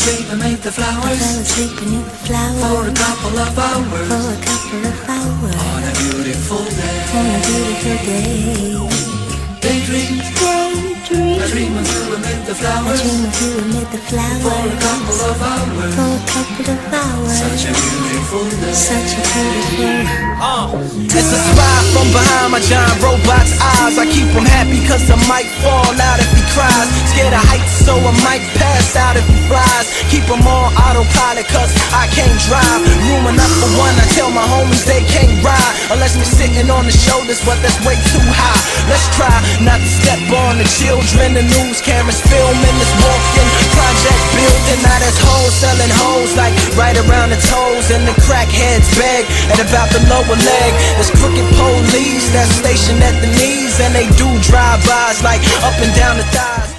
asleep beneath the flowers. I fell asleep beneath the flowers For a couple of hours. For a couple of hours. On a beautiful day. On a beautiful day. Daydream. I dream of you amid the flowers. I dream of you amid the flowers. For a couple of hours. For a couple of hours. Such a beautiful day. Such a beautiful. It's a spy from behind my giant robot's eyes. I keep him happy cause I might fall out if he cries. Scared of heights so I might pass out if he flies. Keep him on autopilot cause I can't drive. Room enough for one, I tell my homies they can't ride unless we're sitting on the shoulders, but that's way too high. Let's try not to step on the children. The news cameras filming this walking project building. Now there's hoes selling hoes like right around the toes, and the crackheads beg at about the lower leg. There's crooked police that's stationed at the knees, and they do drive-bys like up and down the thighs.